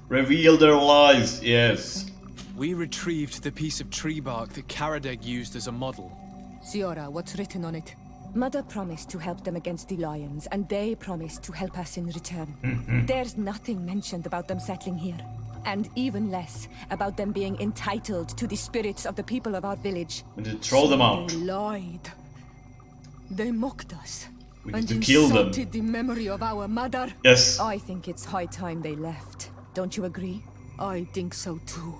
Reveal their lies, yes. We retrieved the piece of tree bark that Karadeg used as a model. Siora, what's written on it? Mother promised to help them against the lions, and they promised to help us in return. There's nothing mentioned about them settling here, and even less about them being entitled to the spirits of the people of our village. We need to throw them out. They lied. They mocked us. We need And to kill them. insulted the memory of our mother. Yes. I think it's high time they left. Don't you agree? I think so too.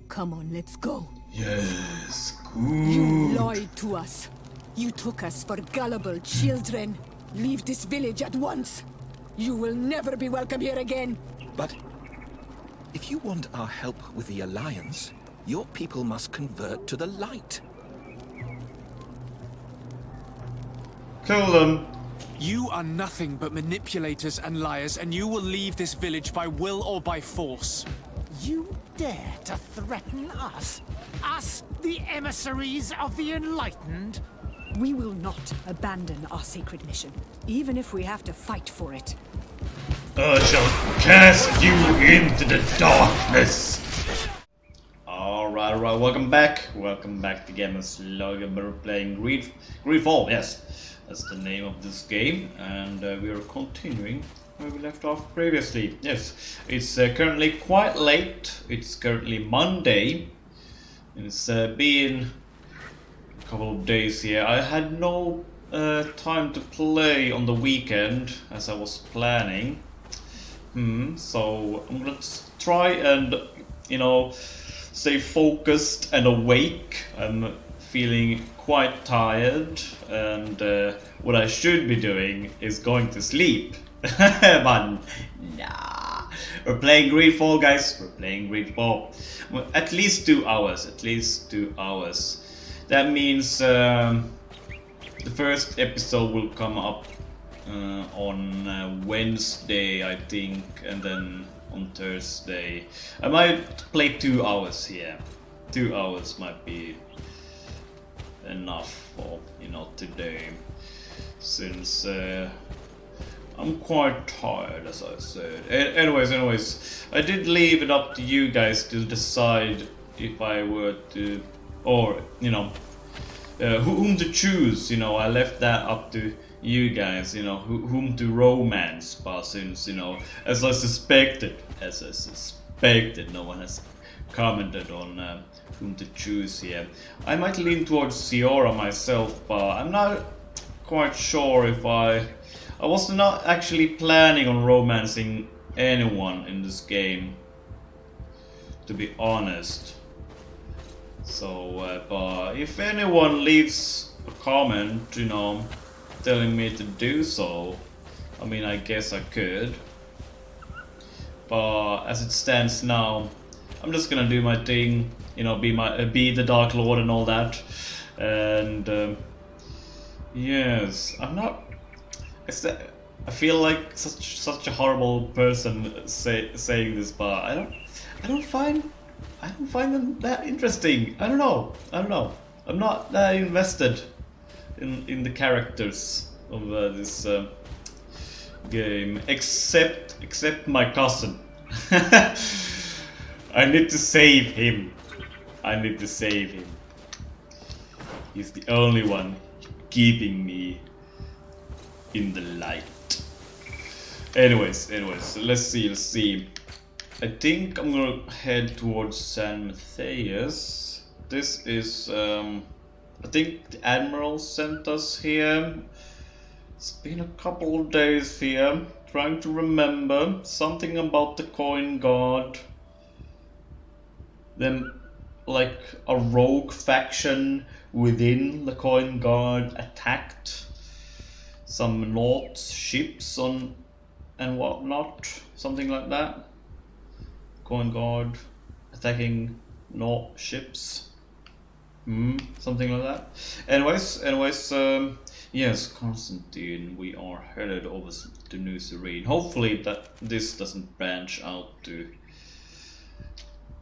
Come on, let's go. Yes. You Good. lied to us. You took us for gullible children. Leave this village at once. You will never be welcome here again. But if you want our help with the Alliance, your people must convert to the light. Kill them. You are nothing but manipulators and liars, and you will leave this village by will or by force. You dare to threaten us? Us, the emissaries of the Enlightened? We will not abandon our sacred mission, even if we have to fight for it. I shall cast you into the darkness. Alright, welcome back. Welcome back to Gamers Log. We're playing GreedFall, yes. That's the name of this game. And we are continuing where we left off previously. Yes, it's currently quite late. It's currently Monday. It's been a couple of days here. I had no time to play on the weekend as I was planning. So I'm gonna try and, you know, stay focused and awake. I'm feeling quite tired, and what I should be doing is going to sleep. But nah, we're playing GreedFall, guys. We're playing GreedFall. Well, at least 2 hours. At least 2 hours. That means the first episode will come up on Wednesday, I think, and then on Thursday. I might play 2 hours here. 2 hours might be enough for, you know, today, since I'm quite tired, as I said. Anyways, I did leave it up to you guys to decide if I were to, or, you know, whom to choose. You know, I left that up to you guys, you know, whom to romance, but since, you know, as I suspected, no one has commented on whom to choose here. I might lean towards Siora myself, but I'm not quite sure if I was not actually planning on romancing anyone in this game, to be honest. So, but if anyone leaves a comment, you know, telling me to do so, I mean, I guess I could. But as it stands now, I'm just gonna do my thing, you know, be the Dark Lord and all that. And yes, I'm not. I feel like such a horrible person saying this, but I don't find them that interesting. I don't know. I'm not that invested in the characters of this game, except my cousin. I need to save him. He's the only one keeping me in the light. Anyways, let's see. I think I'm gonna head towards San Matthias. This is, I think the Admiral sent us here. It's been a couple of days here, trying to remember something about the Coin Guard. Then, like, a rogue faction within the Coin Guard attacked some North ships and whatnot, something like that. Coin Guard attacking North ships, something like that. Anyways, yes, Constantine, we are headed over to New Serene. Hopefully that this doesn't branch out to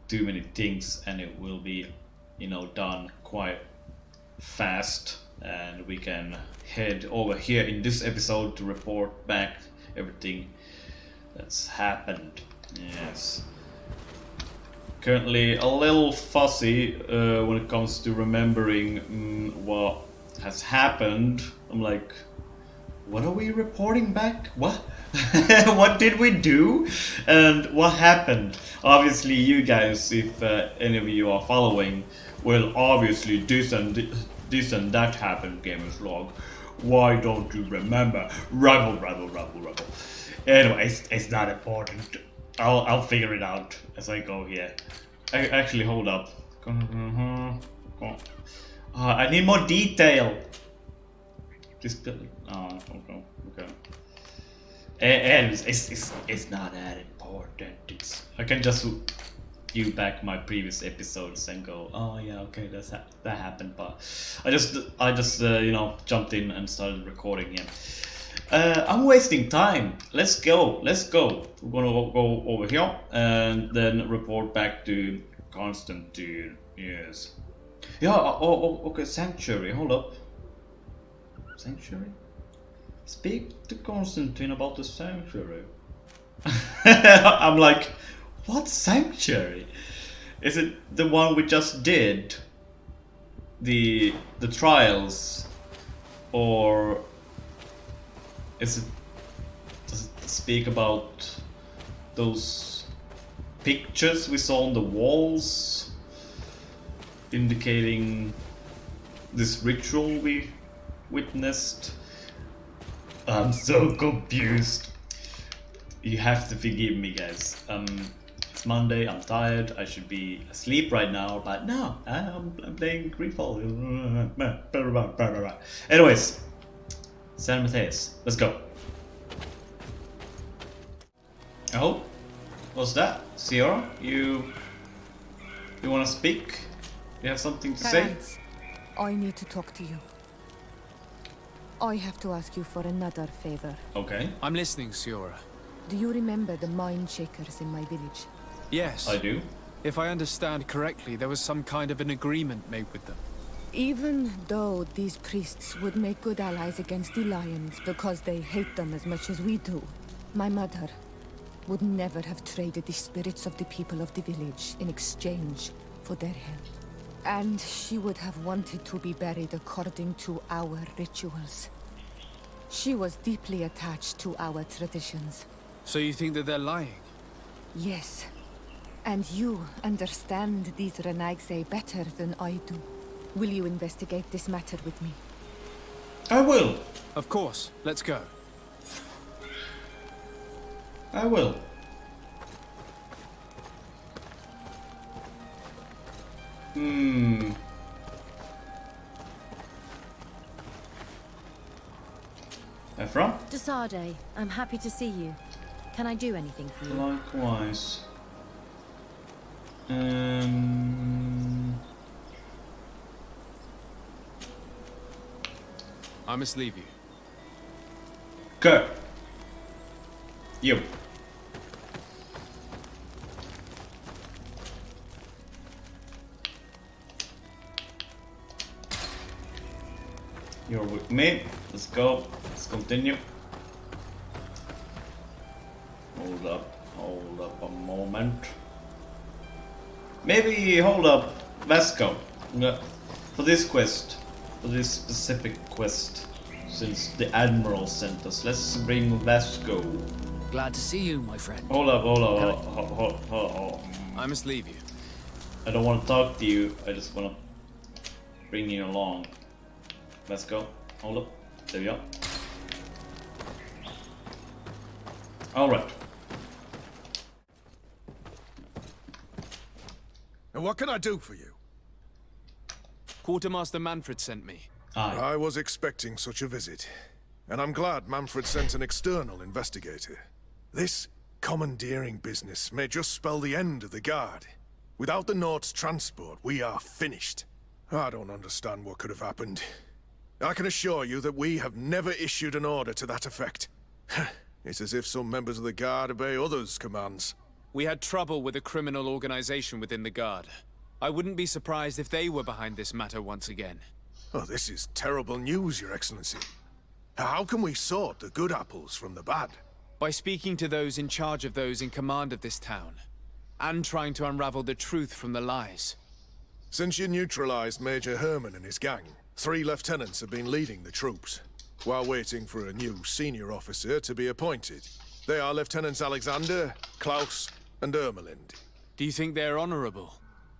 too many things, and it will be, you know, done quite fast, and we can head over here in this episode to report back everything that's happened. Yes. Currently a little fuzzy when it comes to remembering what has happened. I'm like, what are we reporting back? What? What did we do? And what happened? Obviously, you guys, if any of you are following, will obviously this and that happened, Gamers Log. Why don't you remember? Rebel. Anyways, it's not important. I'll figure it out as I go here. Actually, hold up. I need more detail. This building. Oh, okay. And it's not that important. I can just view back my previous episodes and go, oh yeah, okay, that happened. But I just you know, jumped in and started recording here. I'm wasting time. Let's go. We're gonna go over here and then report back to Constantine. Yes. Yeah. Okay. Sanctuary. Hold up. Sanctuary. Speak to Constantine about the sanctuary. I'm like, what sanctuary? Is it the one we just did? The trials, or does it speak about those pictures we saw on the walls indicating this ritual we witnessed? I'm so confused. You have to forgive me, guys. It's Monday, I'm tired, I should be asleep right now, but no, I'm playing GreedFall. Anyways, San Mateus, let's go. Oh, what's that? Sierra, you wanna speak? You have something to say? Clarence, I need to talk to you. I have to ask you for another favor. Okay. I'm listening, Siora. Do you remember the mine shakers in my village? Yes. I do. If I understand correctly, there was some kind of an agreement made with them. Even though these priests would make good allies against the lions because they hate them as much as we do, my mother would never have traded the spirits of the people of the village in exchange for their help. And she would have wanted to be buried according to our rituals. She was deeply attached to our traditions. So you think that they're lying? Yes. And you understand these Renaigse better than I do. Will you investigate this matter with me? I will. Of course. Let's go. I will. Ephra? Desade, I'm happy to see you. Can I do anything for you? Likewise. I must leave you. Go. You. You're with me. Let's go. Let's continue. Hold up a moment. Maybe hold up, Vasco. For this quest, for this specific quest, since the Admiral sent us, let's bring Vasco. Glad to see you, my friend. Hold up. I must leave you. I don't want to talk to you, I just want to bring you along. Let's go. Hold up. There we go. Alright. And what can I do for you? Quartermaster Manfred sent me. Aye. I was expecting such a visit. And I'm glad Manfred sent an external investigator. This commandeering business may just spell the end of the Guard. Without the Nord's transport, we are finished. I don't understand what could have happened. I can assure you that we have never issued an order to that effect. It's as if some members of the Guard obey others' commands. We had trouble with a criminal organization within the Guard. I wouldn't be surprised if they were behind this matter once again. Oh, this is terrible news, Your Excellency. How can we sort the good apples from the bad? By speaking to those in charge of those in command of this town, and trying to unravel the truth from the lies. Since you neutralized Major Herman and his gang, 3 lieutenants have been leading the troops, while waiting for a new senior officer to be appointed. They are Lieutenants Alexander, Klaus, and Ermelind. Do you think they're honorable?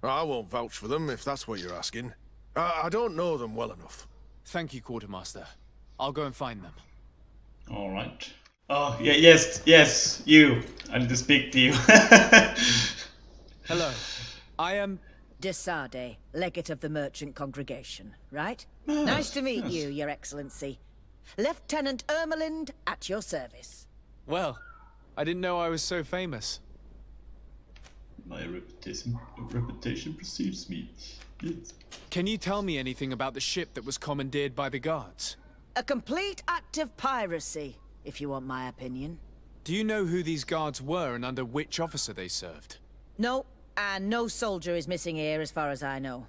I won't vouch for them, if that's what you're asking. I don't know them well enough. Thank you, Quartermaster. I'll go and find them. Alright. Oh, yeah, yes, you. I need to speak to you. Hello. I am... Desade, Legate of the Merchant Congregation, right? Nice to meet you, Your Excellency. Lieutenant Ermelind, at your service. Well, I didn't know I was so famous. My reputation precedes me. Yes. Can you tell me anything about the ship that was commandeered by the guards? A complete act of piracy, if you want my opinion. Do you know who these guards were and under which officer they served? No, and no soldier is missing here as far as I know.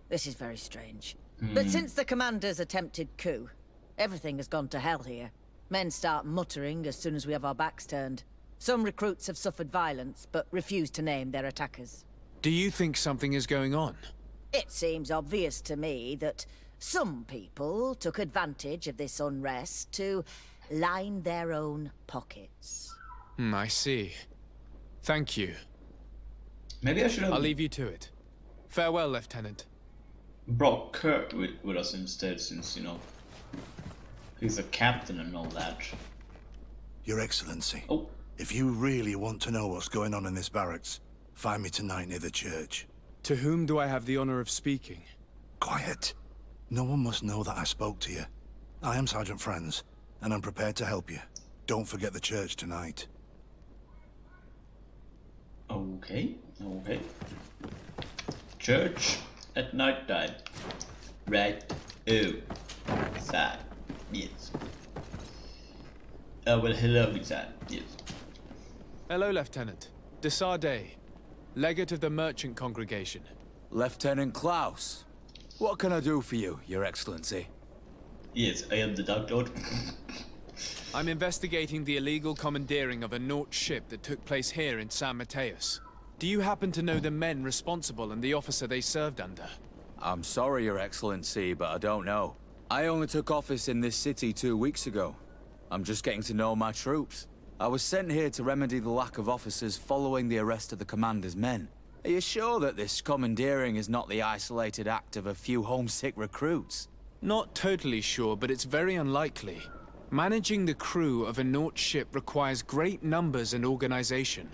This is very strange. But since the commander's attempted coup, everything has gone to hell here. Men start muttering as soon as we have our backs turned. Some recruits have suffered violence, but refuse to name their attackers. Do you think something is going on? It seems obvious to me that some people took advantage of this unrest to line their own pockets. I see. Thank you. Maybe I should have I'll leave you to it. Farewell, Lieutenant. brought Kurt with us instead, since, you know, he's a captain and all that. Your Excellency. Oh. If you really want to know what's going on in this barracks, find me tonight near the church. To whom do I have the honor of speaking? Quiet. No one must know that I spoke to you. I am Sergeant Friends, and I'm prepared to help you. Don't forget the church tonight. Okay, okay. Church at night time. Right. Oh. Sad. Yes. Oh, well, hello, sad. Yes. Hello, Lieutenant. Desade, Legate of the Merchant Congregation. Lieutenant Klaus. What can I do for you, Your Excellency? Yes, I am the Dark Lord. I'm investigating the illegal commandeering of a Naut ship that took place here in San Mateus. Do you happen to know the men responsible and the officer they served under? I'm sorry, Your Excellency, but I don't know. I only took office in this city 2 weeks ago. I'm just getting to know my troops. I was sent here to remedy the lack of officers following the arrest of the commander's men. Are you sure that this commandeering is not the isolated act of a few homesick recruits? Not totally sure, but it's very unlikely. Managing the crew of a Naut ship requires great numbers and organization.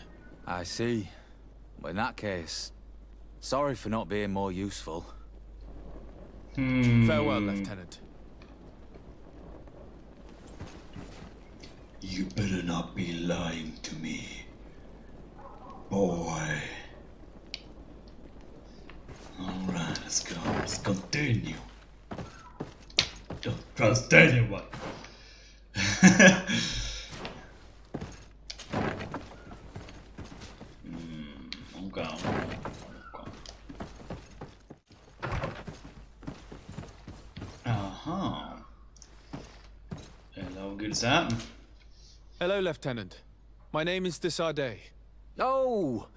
I see. In that case, sorry for not being more useful. Farewell, Lieutenant. You better not be lying to me, boy. Alright, let's go. Let's continue. Don't trust anyone. Okay. Hello, good Sam. Hello, Lieutenant. My name is Desade. Oh,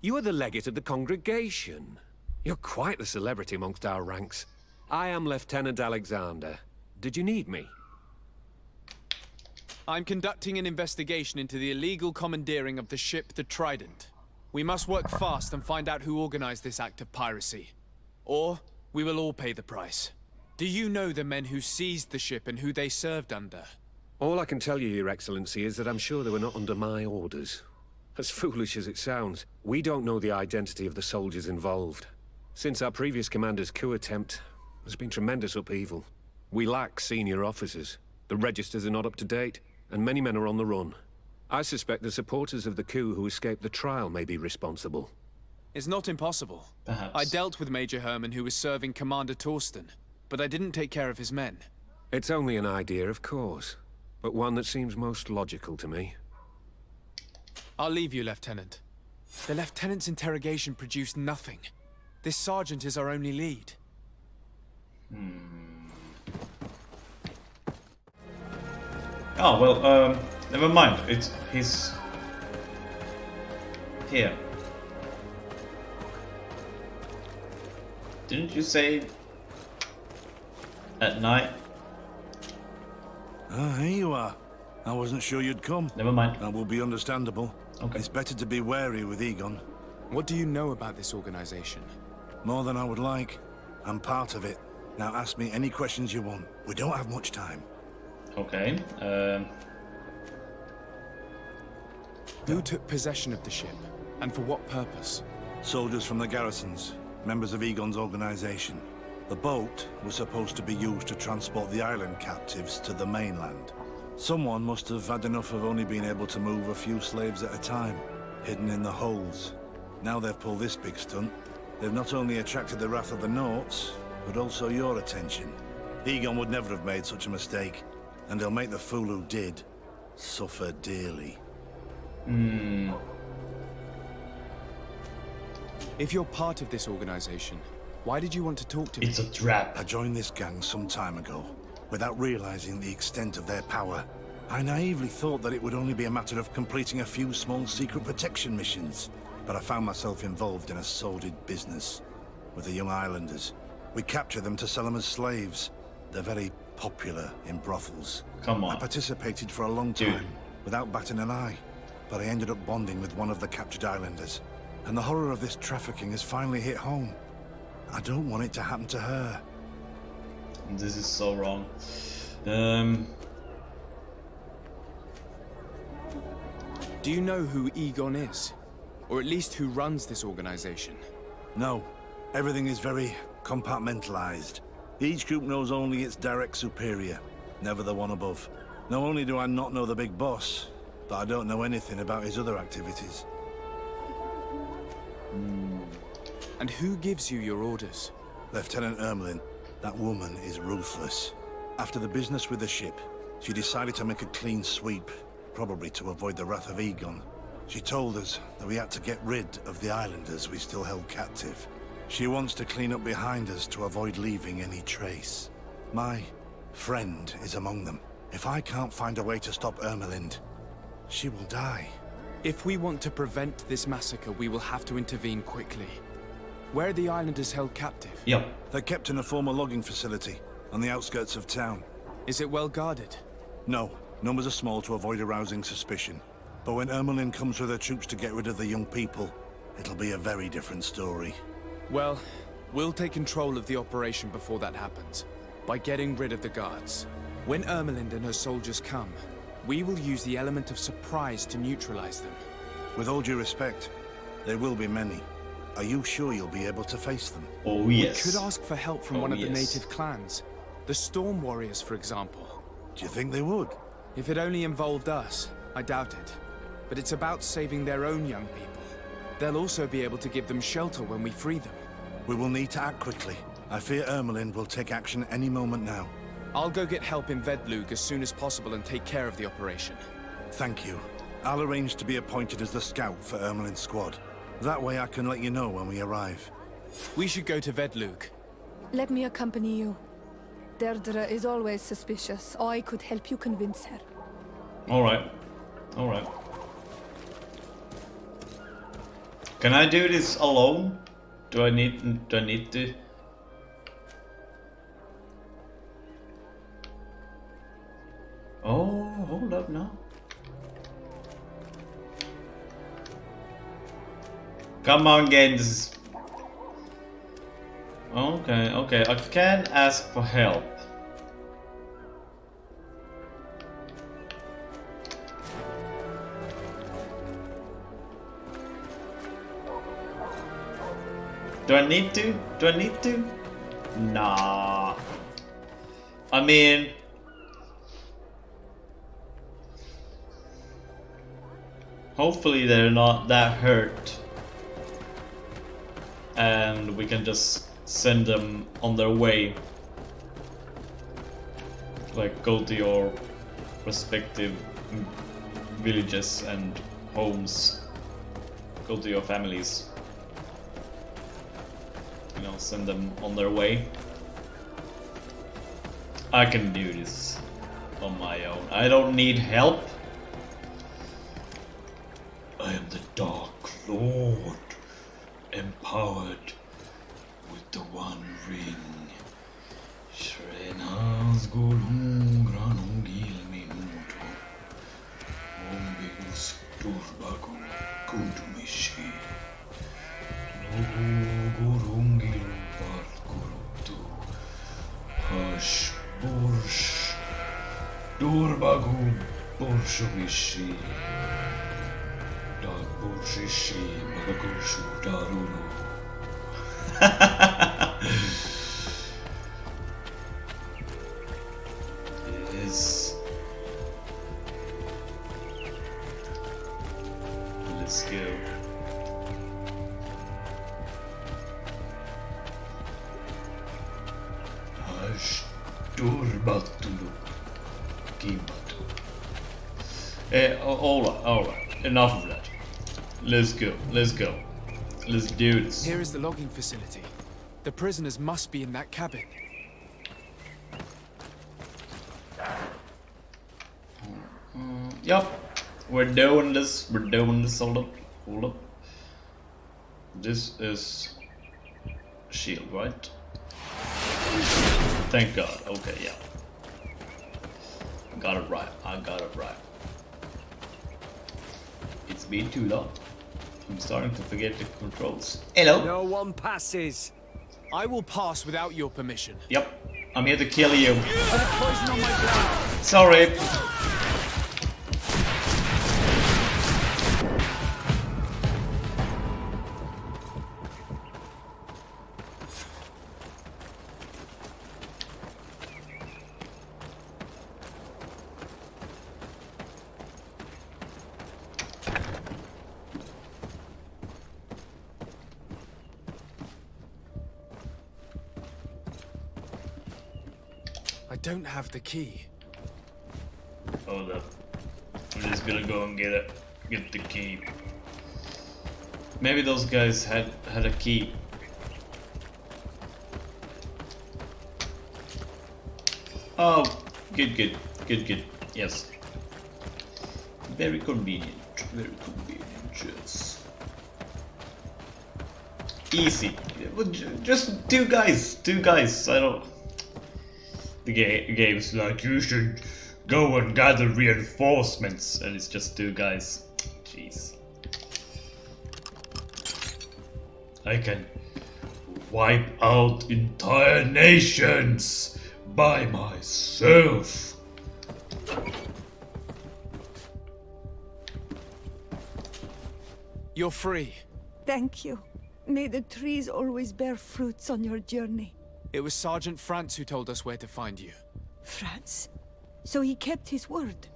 you are the legate of the congregation. You're quite the celebrity amongst our ranks. I am Lieutenant Alexander. Did you need me? I'm conducting an investigation into the illegal commandeering of the ship the Trident. We must work fast and find out who organized this act of piracy. Or, we will all pay the price. Do you know the men who seized the ship and who they served under? All I can tell you, Your Excellency, is that I'm sure they were not under my orders. As foolish as it sounds, we don't know the identity of the soldiers involved. Since our previous commander's coup attempt, there's been tremendous upheaval. We lack senior officers. The registers are not up to date, and many men are on the run. I suspect the supporters of the coup who escaped the trial may be responsible. It's not impossible. Perhaps. I dealt with Major Herman, who was serving Commander Torsten, but I didn't take care of his men. It's only an idea, of course, but one that seems most logical to me. I'll leave you, Lieutenant. The Lieutenant's interrogation produced nothing. This sergeant is our only lead. Oh, well, Never mind. It's his here. Didn't you say at night? Ah, here you are. I wasn't sure you'd come. Never mind. That will be understandable. Okay. It's better to be wary with Egon. What do you know about this organization? More than I would like. I'm part of it. Now ask me any questions you want. We don't have much time. Okay. Who took possession of the ship, and for what purpose? Soldiers from the garrisons, members of Egon's organization. The boat was supposed to be used to transport the island captives to the mainland. Someone must have had enough of only being able to move a few slaves at a time, hidden in the holds. Now they've pulled this big stunt. They've not only attracted the wrath of the Nauts, but also your attention. Egon would never have made such a mistake, and he'll make the fool who did suffer dearly. If you're part of this organization, why did you want to talk to me? It's a trap. I joined this gang some time ago, without realizing the extent of their power. I naively thought that it would only be a matter of completing a few small secret protection missions, but I found myself involved in a sordid business with the young islanders. We capture them to sell them as slaves. They're very popular in brothels. Come on. I participated for a long time, without batting an eye, but I ended up bonding with one of the captured islanders. And the horror of this trafficking has finally hit home. I don't want it to happen to her. This is so wrong. Do you know who Egon is? Or at least who runs this organization? No. Everything is very compartmentalized. Each group knows only its direct superior, never the one above. Not only do I not know the big boss, but I don't know anything about his other activities. And who gives you your orders? Lieutenant Ermelin. That woman is ruthless. After the business with the ship, she decided to make a clean sweep, probably to avoid the wrath of Egon. She told us that we had to get rid of the islanders we still held captive. She wants to clean up behind us to avoid leaving any trace. My friend is among them. If I can't find a way to stop Ermelind, she will die. If we want to prevent this massacre, we will have to intervene quickly. Where are the islanders held captive? Yep. They're kept in a former logging facility on the outskirts of town. Is it well guarded? No. Numbers are small to avoid arousing suspicion. But when Ermelin comes with her troops to get rid of the young people, it'll be a very different story. Well, we'll take control of the operation before that happens, by getting rid of the guards. When Ermelind and her soldiers come, we will use the element of surprise to neutralize them. With all due respect, there will be many. Are you sure you'll be able to face them? Oh yes. We could ask for help from one of the native clans. The Storm Warriors, for example. Do you think they would? If it only involved us, I doubt it. But it's about saving their own young people. They'll also be able to give them shelter when we free them. We will need to act quickly. I fear Ermelin will take action any moment now. I'll go get help in Vedlug as soon as possible and take care of the operation. Thank you. I'll arrange to be appointed as the scout for Ermelin's squad. That way I can let you know when we arrive. We should go to Vedlug. Let me accompany you. Deirdre is always suspicious. I could help you convince her. Alright. Alright. Can I do this alone? Do I need to? Oh, hold up now. Come on, games. Okay, okay. I can ask for help. Do I need to? Do I need to? Nah. I mean... hopefully they're not that hurt. And we can just send them on their way. Like, go to your respective villages and homes. Go to your families. You know, send them on their way. I can do this on my own. I don't need help. I am the Dark Lord, empowered with the One Ring. Shrenas Guru Granungil Minuto. Ombigus Turbago Kudumishi. Logo Gurungil Bart Gurutu. Hush Bursh. Durbago Burshumishi. Dag Burshishi Magagushu Darunu. Yes. Let's go. Hush Durbatulu. Gimbatu. Alright. Enough of that. Let's go. Let's do this. Here is the logging facility. The prisoners must be in that cabin. Yep. We're doing this. Hold up. This is shield, right? Thank God. Okay, yeah. I got it right. It's been too long. I'm starting to forget the controls. Hello. No one passes. I will pass without your permission. Yep. I'm here to kill you. Sorry. I don't have the key. Hold up. I'm just gonna go and get the key. Maybe those guys had a key. Oh, good. Yes. Very convenient. Yes. Easy. Just two guys. I don't. The game's like, you should go and gather reinforcements, and it's just two guys. Jeez. I can wipe out entire nations by myself. You're free. Thank you. May the trees always bear fruits on your journey. It was Sergeant France who told us where to find you. France? So he kept his word.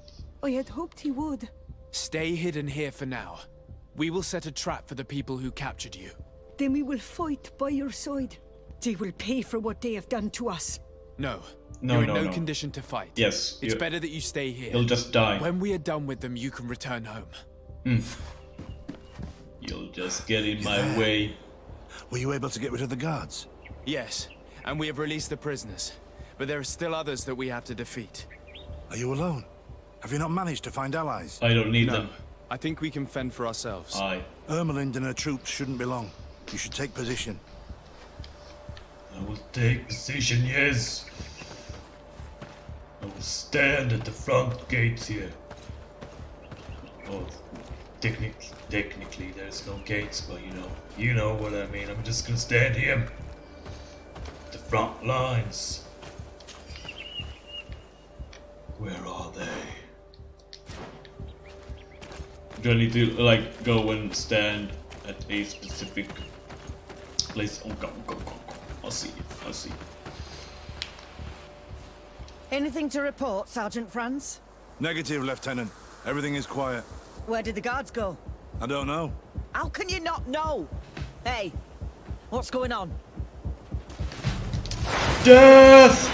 I had hoped he would. Stay hidden here for now. We will set a trap for the people who captured you. Then we will fight by your side. They will pay for what they have done to us. No. No, You're in no, no condition to fight. Yes. It's better that you stay here. You'll just die. When we are done with them, you can return home. You'll just get in my way. Were you able to get rid of the guards? Yes, and we have released the prisoners. But there are still others that we have to defeat. Are you alone? Have you not managed to find allies? I don't need them. I think we can fend for ourselves. Ermelind and her troops shouldn't be long. You should take position. I will take position, yes. I will stand at the front gates here. Oh, technically there's no gates, but you know what I mean. I'm just gonna stand here. The front lines. Where are they? Do I need to like go and stand at a specific place? Oh, go. I'll see you. Anything to report, Sergeant Franz? Negative, Lieutenant. Everything is quiet. Where did the guards go? I don't know. How can you not know? Hey, what's going on? Death!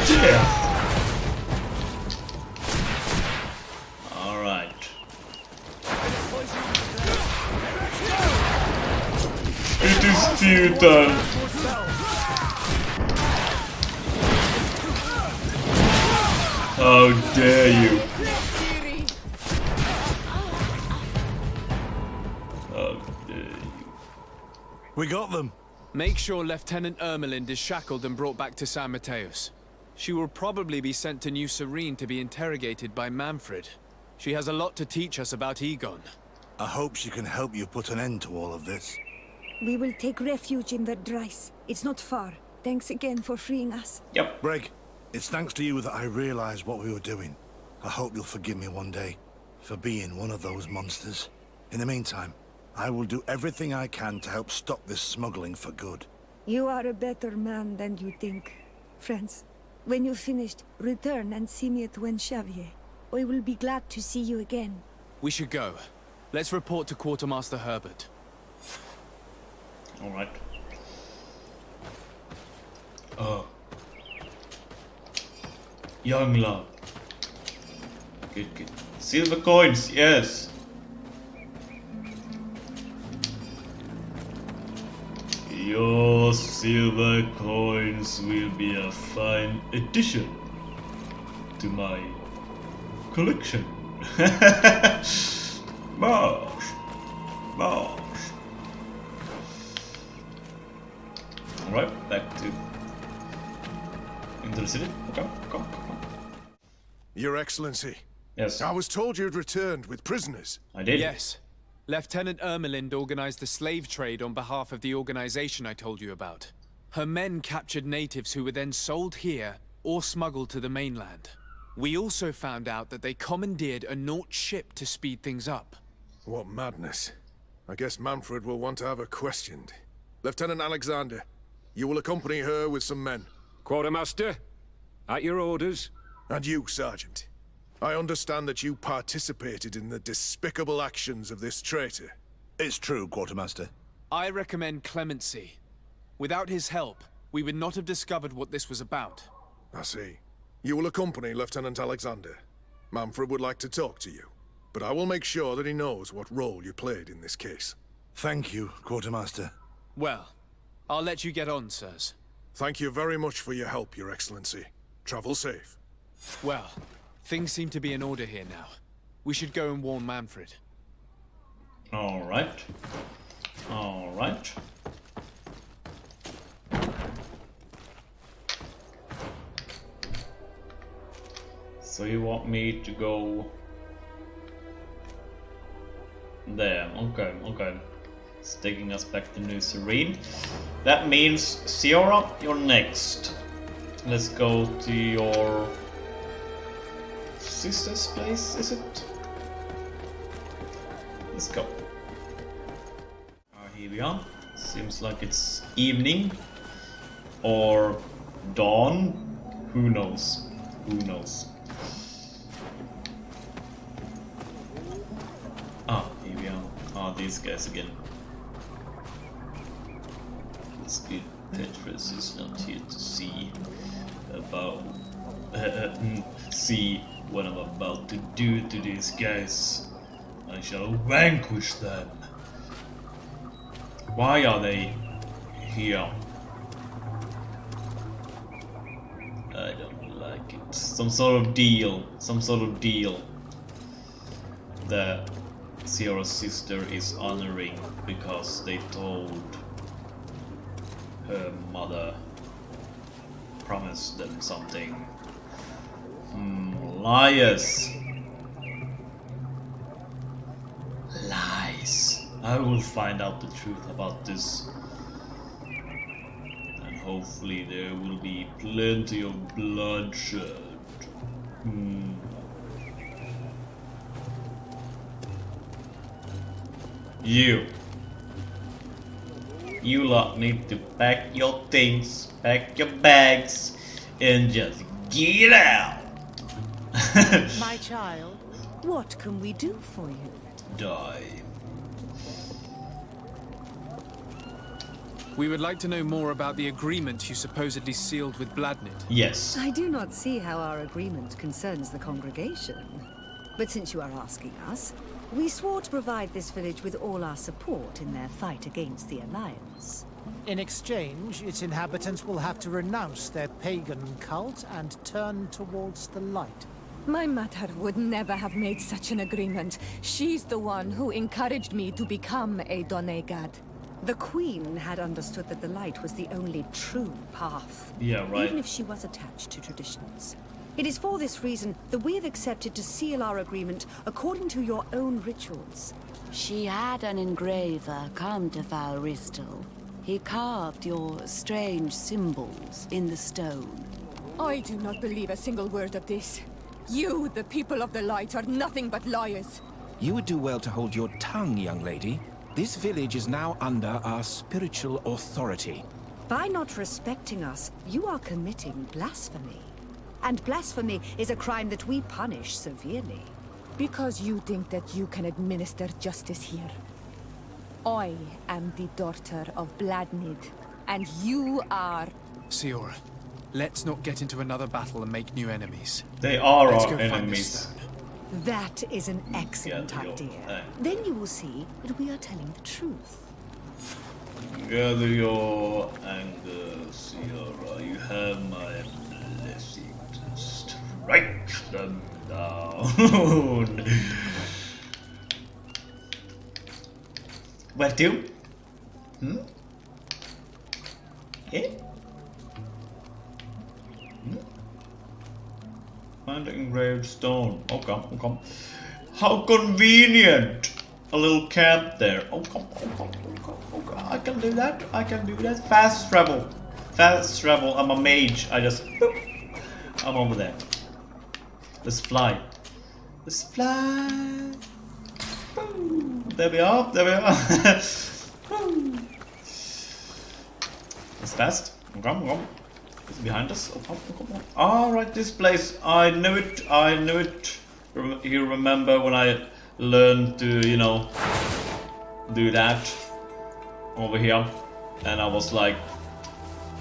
Death! Alright. It is still done. How dare you? How dare you? We got them. Make sure Lieutenant Ermelind is shackled and brought back to San Mateos. She will probably be sent to New Serene to be interrogated by Manfred. She has a lot to teach us about Egon. I hope she can help you put an end to all of this. We will take refuge in Verdrice. It's not far. Thanks again for freeing us. Yep. Greg, it's thanks to you that I realized what we were doing. I hope you'll forgive me one day for being one of those monsters. In the meantime, I will do everything I can to help stop this smuggling for good. You are a better man than you think. Friends, when you're finished, return and see me at Xavier. I will be glad to see you again. We should go. Let's report to Quartermaster Herbert. Alright. Young love. Good, good. Silver coins, yes. Your silver coins will be a fine addition to my collection. Marsh. Marsh. Alright, back to into the city. Okay, come. Your Excellency. Yes. I was told you'd returned with prisoners. I did. Yes. Lieutenant Ermelind organized the slave trade on behalf of the organization I told you about. Her men captured natives who were then sold here or smuggled to the mainland. We also found out that they commandeered a Naut ship to speed things up. What madness. I guess Manfred will want to have her questioned. Lieutenant Alexander, you will accompany her with some men. Quartermaster, at your orders. And you, Sergeant. I understand that you participated in the despicable actions of this traitor. It's true, Quartermaster. I recommend clemency. Without his help, we would not have discovered what this was about. I see. You will accompany Lieutenant Alexander. Manfred would like to talk to you, but I will make sure that he knows what role you played in this case. Thank you, Quartermaster. Well, I'll let you get on, sirs. Thank you very much for your help, Your Excellency. Travel safe. Well, things seem to be in order here now. We should go and warn Manfred. Alright. Alright. So you want me to go there? Okay, okay. It's taking us back to New Serene. That means, Sierra, you're next. Let's go to your sister's place, is it? Let's go. Here we are. Seems like it's evening or dawn. Who knows? Who knows? Ah, here we are. Ah, these guys again. It's good. Petrus is not here to see about see what I'm about to do to these guys. I shall vanquish them. Why are they here? I don't like it. Some sort of deal. Some sort of deal that Sierra's sister is honoring because they told her mother, promised them something. Liars. Lies. I will find out the truth about this. And hopefully there will be plenty of bloodshed. You lot need to pack your things, pack your bags, and just get out. My child, what can we do for you? Die. We would like to know more about the agreement you supposedly sealed with Bladnid. Yes. I do not see how our agreement concerns the congregation. But since you are asking us, we swore to provide this village with all our support in their fight against the Alliance. In exchange, its inhabitants will have to renounce their pagan cult and turn towards the light. My mother would never have made such an agreement. She's the one who encouraged me to become a Donegad. The Queen had understood that the light was the only true path. Yeah, right. Even if she was attached to traditions. It is for this reason that we have accepted to seal our agreement according to your own rituals. She had an engraver come to Val Ristel. He carved your strange symbols in the stone. I do not believe a single word of this. You, the people of the light, are nothing but liars. You would do well to hold your tongue, young lady. This village is now under our spiritual authority. By not respecting us, you are committing blasphemy. And blasphemy is a crime that we punish severely. Because you think that you can administer justice here. I am the daughter of Bladnid, and you are... Siora, let's not get into another battle and make new enemies. They are Let's our go find enemies. this stone. That is an excellent idea. Then you will see that we are telling the truth. Gather your anger, Siora. You have my blessing to strike them down. Where to? Eh? Find the engraved stone. Oh come, oh come. How convenient! A little camp there. Oh come, oh come, oh come, oh come. I can do that. I can do that. Fast travel. Fast travel. I'm a mage. I just boop. I'm over there. Let's fly. Let's fly. Boom. There we are. There we are. That's fast. Come, come. It's behind us. Oh, come, come, come. All right, this place. I knew it. I knew it. You remember when I learned to, you know, do that over here, and I was like,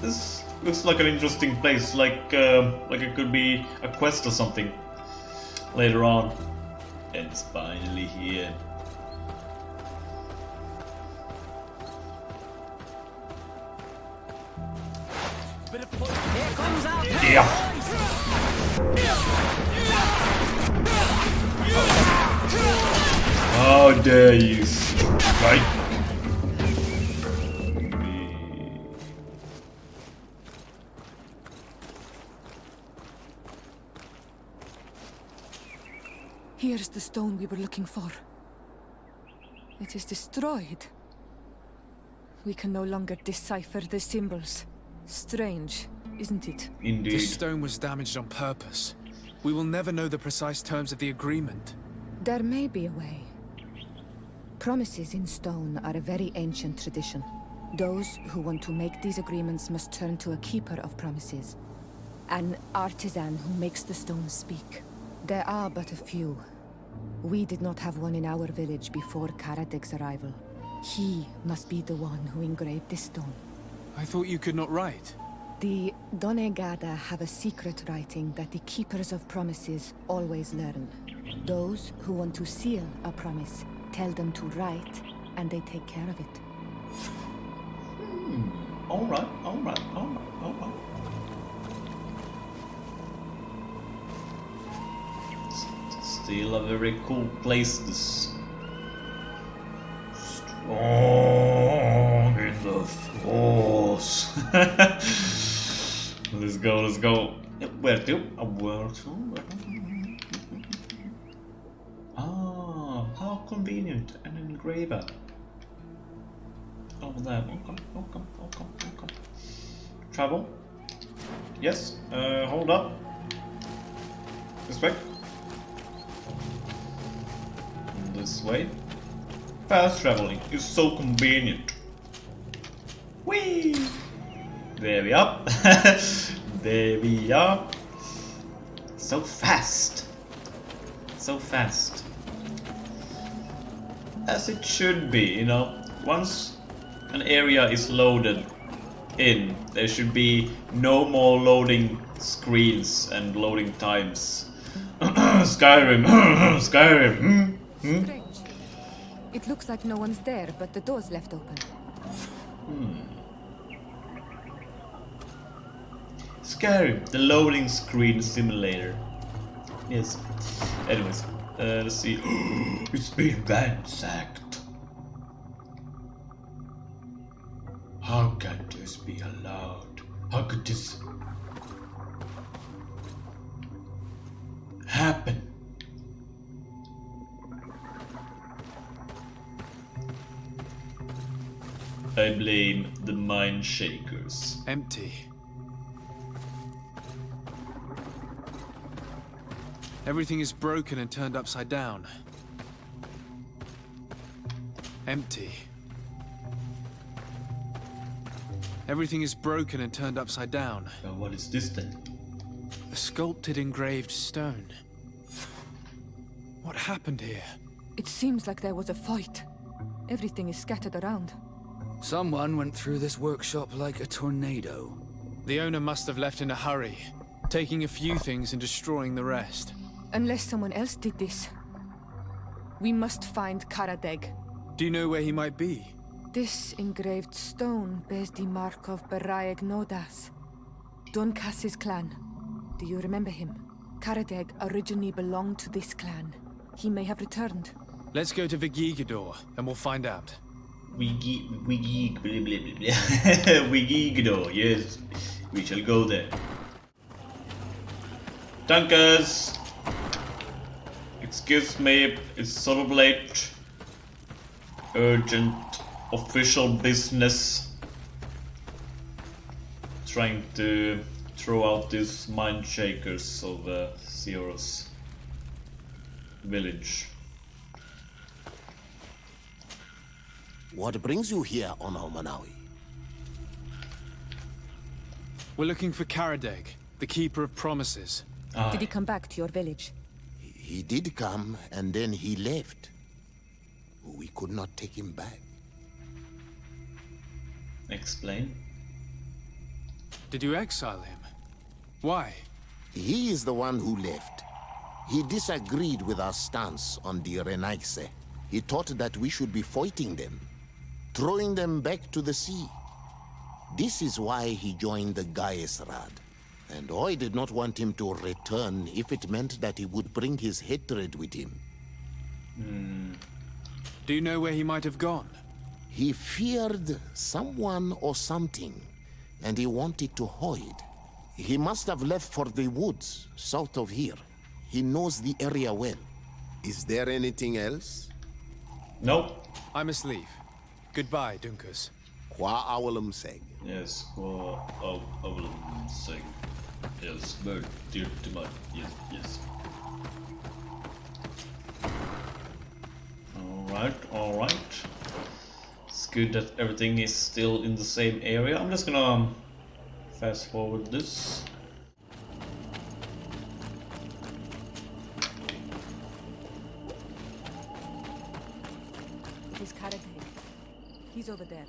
this looks like an interesting place. Like it could be a quest or something later on. And it's finally here. Here comes our Yeah. How dare you strike me? Here's the stone we were looking for. It is destroyed. We can no longer decipher the symbols. Strange, isn't it? Indeed. This stone was damaged on purpose. We will never know the precise terms of the agreement. There may be a way. Promises in stone are a very ancient tradition. Those who want to make these agreements must turn to a keeper of promises. An artisan who makes the stones speak. There are but a few. We did not have one in our village before Karadek's arrival. He must be the one who engraved this stone. I thought you could not write. The Donegada have a secret writing that the keepers of promises always learn. Those who want to seal a promise tell them to write, and they take care of it. Alright, alright, alright, alright. Still a very cool place, this. Strong in the force. Let's go, let's go. Where to? Where to? Ah, how convenient. An engraver. Over there. Welcome, welcome, welcome, welcome. Travel. Yes. Hold up. This way. This way. Fast traveling is so convenient. Whee! There we are. There we are. So fast. So fast. As it should be, you know. Once an area is loaded in, there should be no more loading screens and loading times. Skyrim. Skyrim. Strange. It looks like no one's there, but the door's left open. Skyrim, the loading screen simulator. Yes. Anyways, let's see. It's been ransacked. How can this be allowed? How could this happen? I blame the mine shakers. Empty. Everything is broken and turned upside down. Empty. Everything is broken and turned upside down. What is this then? A sculpted engraved stone. What happened here? It seems like there was a fight. Everything is scattered around. Someone went through this workshop like a tornado. The owner must have left in a hurry, taking a few things and destroying the rest. Unless someone else did this. We must find Karadeg. Do you know where he might be? This engraved stone bears the mark of Baraeg Nodas, Doncass's clan. Do you remember him? Karadeg originally belonged to this clan. He may have returned. Let's go to Vigigador, and we'll find out. Vigigador, yes. We shall go there. Dunkers! Excuse me, it's sort of late. Urgent official business. Trying to throw out these mine shakers of Zero's village. What brings you here on Omanawi? We're looking for Karadeg, the Keeper of Promises. Did he come back to your village? He did come, and then he left. We could not take him back. Explain. Did you exile him? Why? He is the one who left. He disagreed with our stance on the Renaigse. He thought that we should be fighting them, throwing them back to the sea. This is why he joined the Gaesrad. And I did not want him to return if it meant that he would bring his hatred with him. Do you know where he might have gone? He feared someone or something, and he wanted to hide. He must have left for the woods, south of here. He knows the area well. Is there anything else? Nope. I must leave. Goodbye, Dunkers. Qua awalum seg. Yes, qua awalum seg. Yes, very dear to my. Yes, yes. Alright. It's good that everything is still in the same area. I'm just gonna fast forward this. It is Karadeg. He's over there.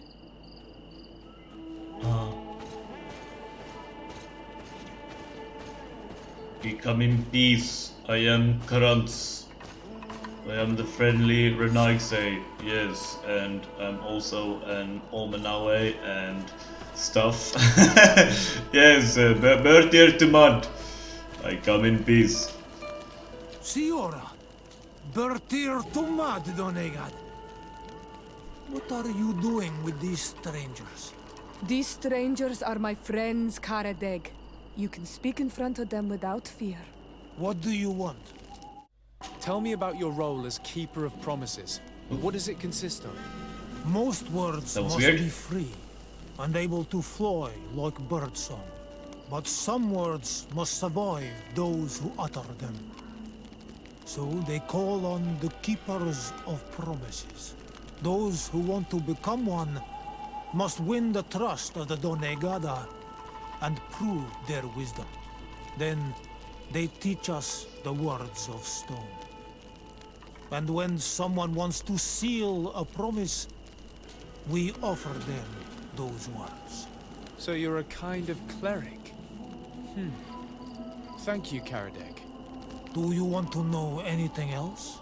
We come in peace. I am Karantz. I am the friendly Renaigse, yes, and I'm also an Omanawe and stuff. Yes, Bertir to Mud. I come in peace. Siora, Bertir to Mud, Donegad. What are you doing with these strangers? These strangers are my friends, Karadeg. You can speak in front of them without fear. What do you want? Tell me about your role as Keeper of Promises. What does it consist of? Most words must be free and able to fly like birdsong. But some words must survive those who utter them. So they call on the Keepers of Promises. Those who want to become one must win the trust of the Donegada and prove their wisdom. Then they teach us the words of stone. And when someone wants to seal a promise, we offer them those words. So you're a kind of cleric? Thank you, Karadeg. Do you want to know anything else?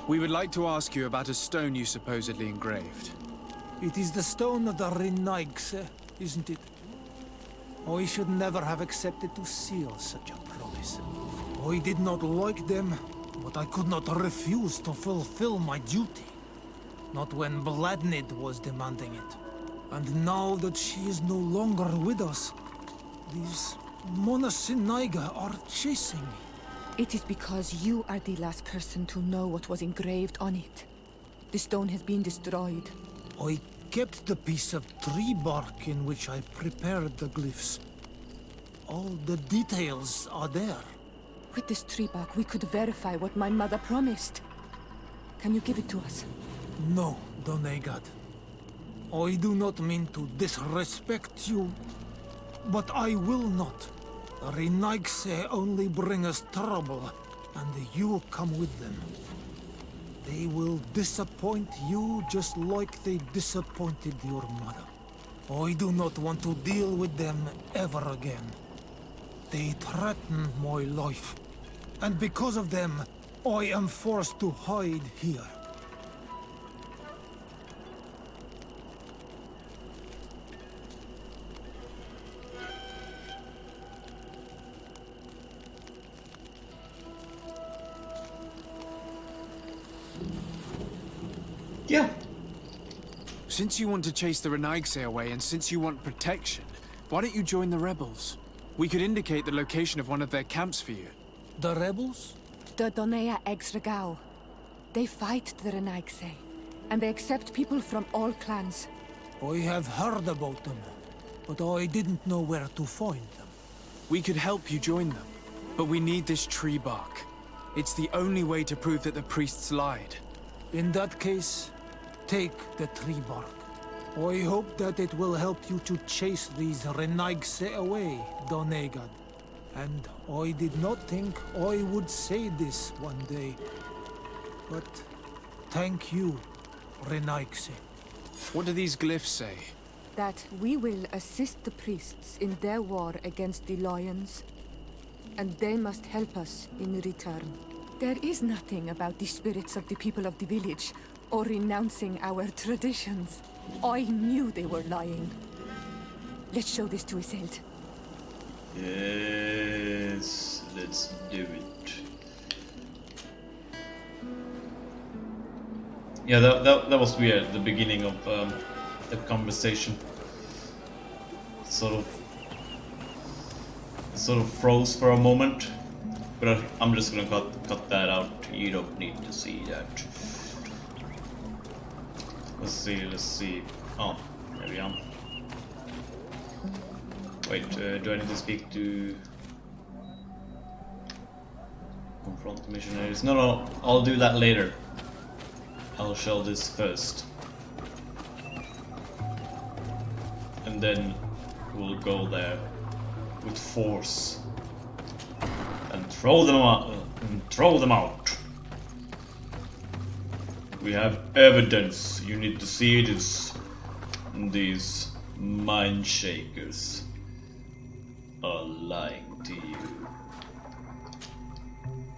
We would like to ask you about a stone you supposedly engraved. It is the stone of the Renaigse, isn't it? I should never have accepted to seal such a promise. I did not like them, but I could not refuse to fulfill my duty. Not when Bladnid was demanding it. And now that she is no longer with us, these Monasinaiga are chasing me. It is because you are the last person to know what was engraved on it. The stone has been destroyed. I kept the piece of tree bark in which I prepared the glyphs. All the details are there. With this tree bark, we could verify what my mother promised. Can you give it to us? No, Donegad. I do not mean to disrespect you, but I will not. Renaigse only bring us trouble, and you come with them. They will disappoint you just like they disappointed your mother. I do not want to deal with them ever again. They threaten my life, and because of them, I am forced to hide here. Yeah. Since you want to chase the Renaigse away, and since you want protection, why don't you join the rebels? We could indicate the location of one of their camps for you. The rebels? The Donea Exregao. They fight the Renaigse, and they accept people from all clans. I have heard about them, but I didn't know where to find them. We could help you join them, but we need this tree bark. It's the only way to prove that the priests lied. In that case, take the tree bark. I hope that it will help you to chase these Renaigse away, Donegad. And I did not think I would say this one day. But thank you, Renaigse. What do these glyphs say? That we will assist the priests in their war against the lions, and they must help us in return. There is nothing about the spirits of the people of the village, or renouncing our traditions. I knew they were lying. Let's show this to Iselt. Yes, let's do it. Yeah, that was weird, the beginning of the conversation. Sort of froze for a moment. But I'm just gonna cut that out. You don't need to see that. Let's see. Oh, there we are. Wait, do I need to speak to... Confront the missionaries? No, I'll do that later. I'll show this first. And then we'll go there with force. And throw them out. We have evidence. You need to see it. It's these mind shakers are lying to you.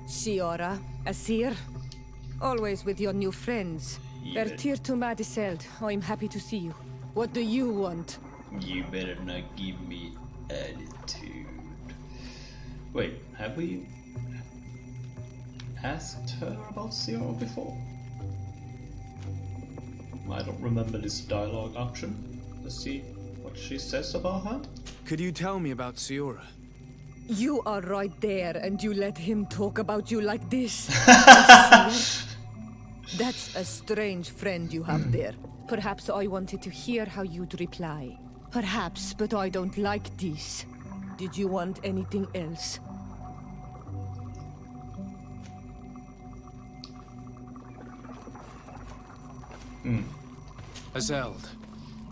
Siora, Asir, always with your new friends. Bertir to Madiseld, I'm happy to see you. What do you want? You better not give me attitude. Wait, have we asked her about Siora before? I don't remember this dialogue option. Let's see what she says about her. Could you tell me about Siora? You are right there, and you let him talk about you like this. That's a strange friend you have there. Perhaps I wanted to hear how you'd reply. Perhaps, but I don't like this. Did you want anything else? Azeld,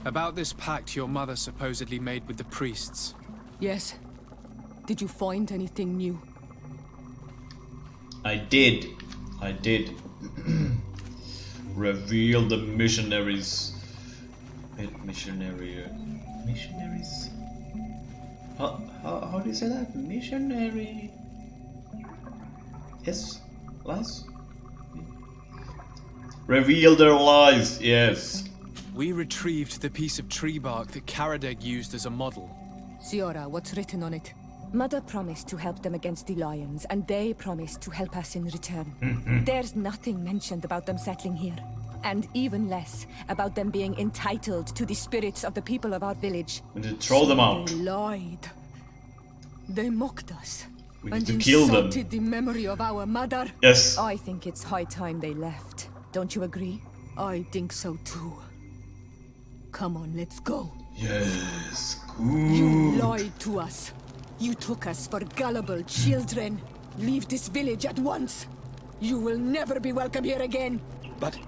about this pact your mother supposedly made with the priests. Yes. Did you find anything new? I did. Reveal the missionaries. Missionaries? How do you say that? Missionary. Yes? Lies? Reveal their lies, yes. We retrieved the piece of tree bark that Karadeg used as a model. Siora, what's written on it? Mother promised to help them against the lions, and they promised to help us in return. There's nothing mentioned about them settling here. And even less about them being entitled to the spirits of the people of our village. We need to throw them out. They lied. They mocked us. We need And to kill them. insulted the memory of our mother. Yes. I think it's high time they left. Don't you agree? I think so too. Come on, let's go. Yes. You lied to us. You took us for gullible children. Leave this village at once. You will never be welcome here again. But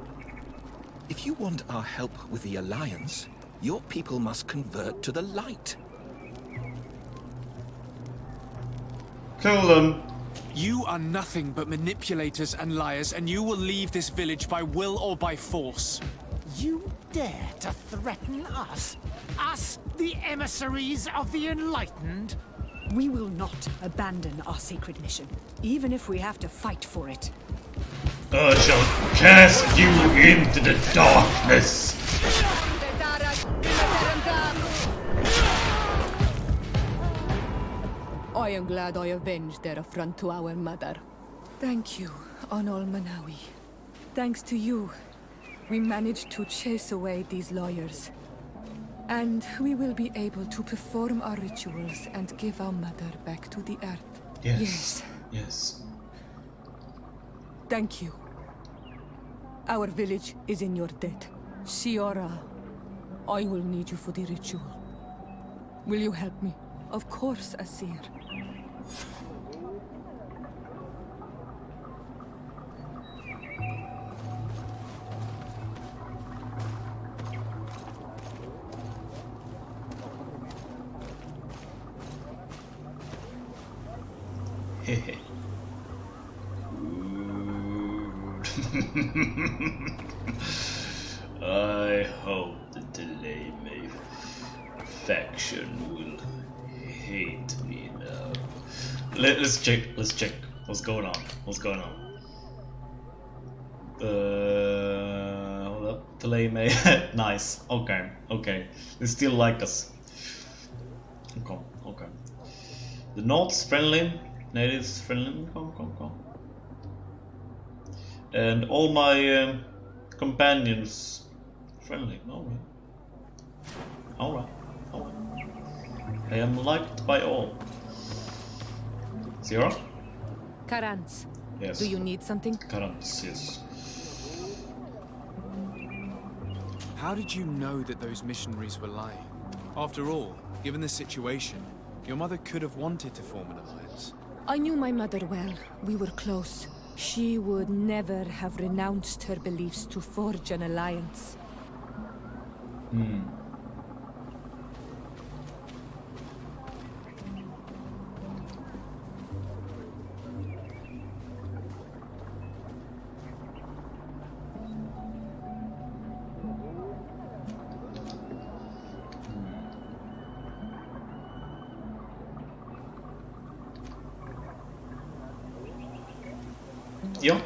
if you want our help with the Alliance, your people must convert to the light. Kill them. You are nothing but manipulators and liars, and you will leave this village by will or by force. You dare to threaten us? Us, the emissaries of the Enlightened? We will not abandon our sacred mission, even if we have to fight for it. I shall cast you into the darkness. I am glad I avenged their affront to our mother. Thank you, Onol Manawi. Thanks to you, we managed to chase away these lawyers. And we will be able to perform our rituals and give our mother back to the earth. Yes. Yes. Thank you. Our village is in your debt. Siora, I will need you for the ritual. Will you help me? Of course, Asir. Hehe. I hope the delay faction will hate me now. Let's check what's going on. Hold up. Delay may nice. Okay. They still like us. Okay. The North's friendly, natives friendly. Come. And all my companions friendly. Alright. I am liked by all. Zero? Karans. Yes. Do you need something? Karans, yes. How did you know that those missionaries were lying? After all, given the situation, your mother could have wanted to form an alliance. I knew my mother well. We were close. She would never have renounced her beliefs to forge an alliance. Yeah.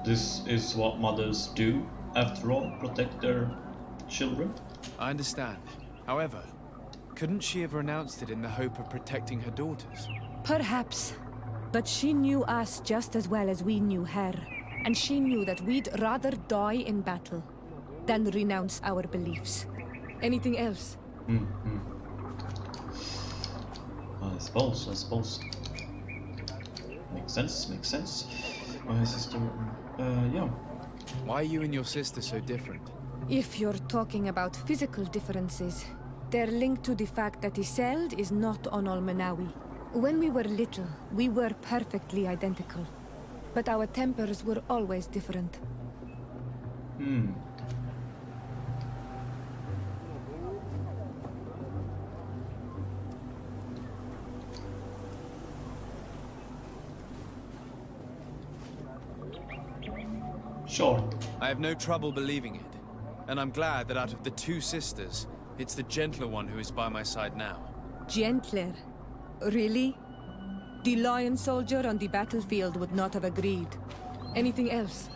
This is what mothers do, after all, protect their children. I understand. However, couldn't she have renounced it in the hope of protecting her daughters? Perhaps. But she knew us just as well as we knew her. And she knew that we'd rather die in battle than renounce our beliefs. Anything else? I suppose. Makes sense. My sister, yeah. Why are you and your sister so different? If you're talking about physical differences, they're linked to the fact that Iseld is not Onol Manawi. When we were little, we were perfectly identical. But our tempers were always different. Sure. I have no trouble believing it. And I'm glad that out of the two sisters, it's the gentler one who is by my side now. Gentler? Really? The lion soldier on the battlefield would not have agreed. Anything else?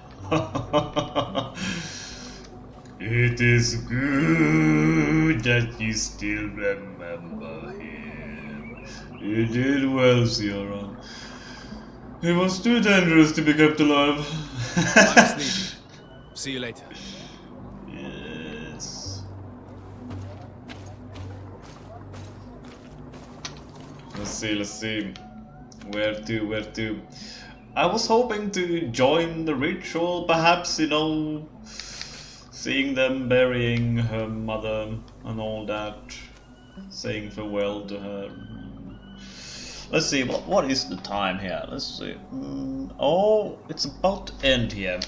It is good. that you still remember him. You did well, Sierra. He was too dangerous to be kept alive. I must leave you. See you later. Yes. Let's see. Where to? I was hoping to join the ritual, perhaps, you know, seeing them burying her mother and all that, saying farewell to her. Let's see, what is the time here? Let's see. Oh, it's about to end here.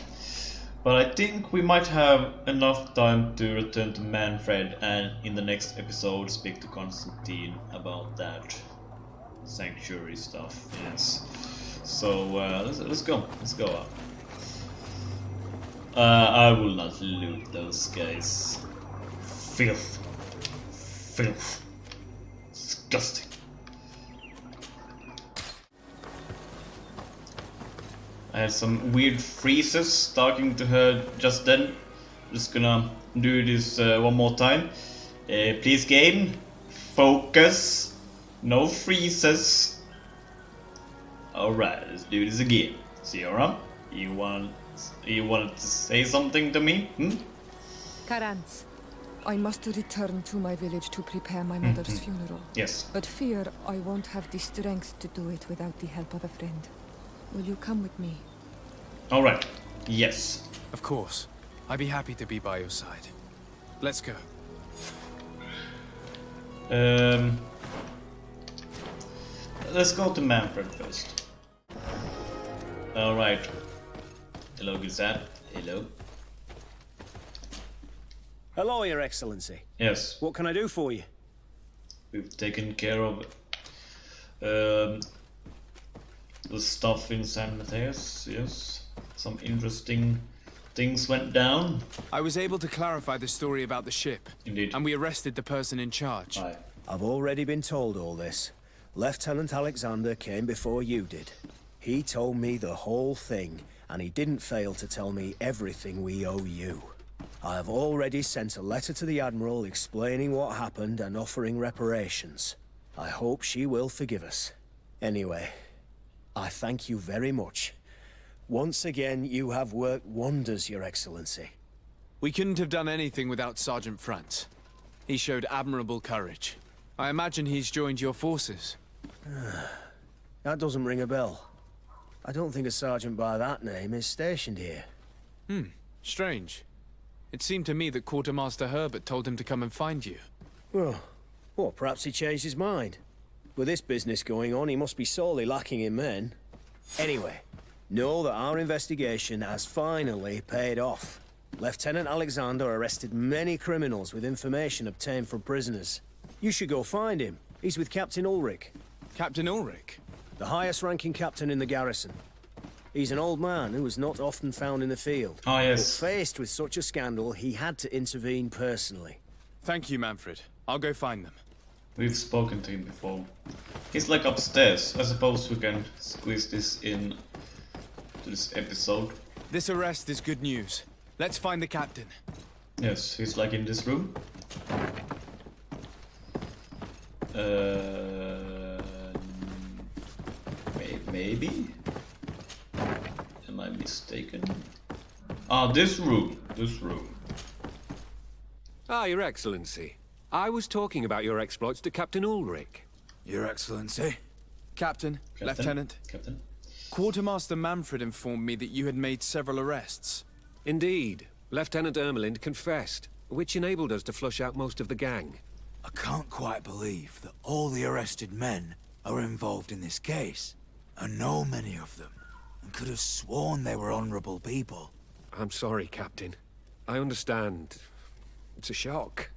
But I think we might have enough time to return to Manfred and in the next episode speak to Constantine about that sanctuary stuff. Yes. So let's go. I will not loot those guys. Filth. Disgusting. I had some weird freezes talking to her just then. Just gonna do this one more time. Please game, focus, no freezes. Alright, let's do this again. Sierra, you wanted to say something to me? Karans, I must return to my village to prepare my mother's funeral. Yes. But fear I won't have the strength to do it without the help of a friend. Will you come with me? Alright, yes. Of course. I'd be happy to be by your side. Let's go. Let's go to Manfred first. Alright. Hello, good sir. Hello. Hello, Your Excellency. Yes. What can I do for you? We've taken care of the stuff in San Mateus, yes. Some interesting things went down. I was able to clarify the story about the ship. Indeed. And we arrested the person in charge. Aye. I've already been told all this. Lieutenant Alexander came before you did. He told me the whole thing, and he didn't fail to tell me everything we owe you. I have already sent a letter to the Admiral explaining what happened and offering reparations. I hope she will forgive us. Anyway, I thank you very much. Once again, you have worked wonders, Your Excellency. We couldn't have done anything without Sergeant Frantz. He showed admirable courage. I imagine he's joined your forces. That doesn't ring a bell. I don't think a sergeant by that name is stationed here. Strange. It seemed to me that Quartermaster Herbert told him to come and find you. Well, perhaps he changed his mind. With this business going on, he must be sorely lacking in men. Anyway, know that our investigation has finally paid off. Lieutenant Alexander arrested many criminals with information obtained from prisoners. You should go find him. He's with Captain Ulrich. Captain Ulrich? The highest-ranking captain in the garrison. He's an old man who was not often found in the field. Oh, yes. But faced with such a scandal, he had to intervene personally. Thank you, Manfred. I'll go find them. We've spoken to him before. He's like upstairs. I suppose we can squeeze this in to this episode. This arrest is good news. Let's find the captain. Yes, he's like in this room. Maybe? Am I mistaken? Ah, this room. Ah, Your Excellency. I was talking about your exploits to Captain Ulrich. Your Excellency? Captain, Lieutenant. Captain. Quartermaster Manfred informed me that you had made several arrests. Indeed. Lieutenant Ermelind confessed, which enabled us to flush out most of the gang. I can't quite believe that all the arrested men are involved in this case. I know many of them, and could have sworn they were honorable people. I'm sorry, Captain. I understand. It's a shock.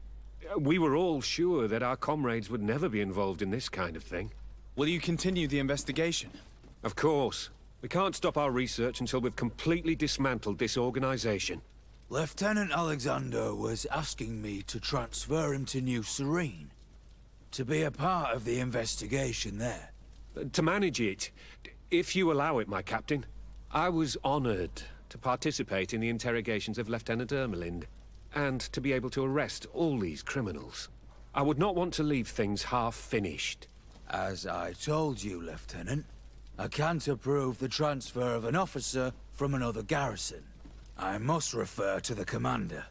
We were all sure that our comrades would never be involved in this kind of thing. Will you continue the investigation? Of course. We can't stop our research until we've completely dismantled this organization. Lieutenant Alexander was asking me to transfer him to New Serene, to be a part of the investigation there. To manage it, if you allow it, my captain. I was honored to participate in the interrogations of Lieutenant Ermelind, and to be able to arrest all these criminals. I would not want to leave things half-finished. As I told you, Lieutenant, I can't approve the transfer of an officer from another garrison. I must refer to the commander.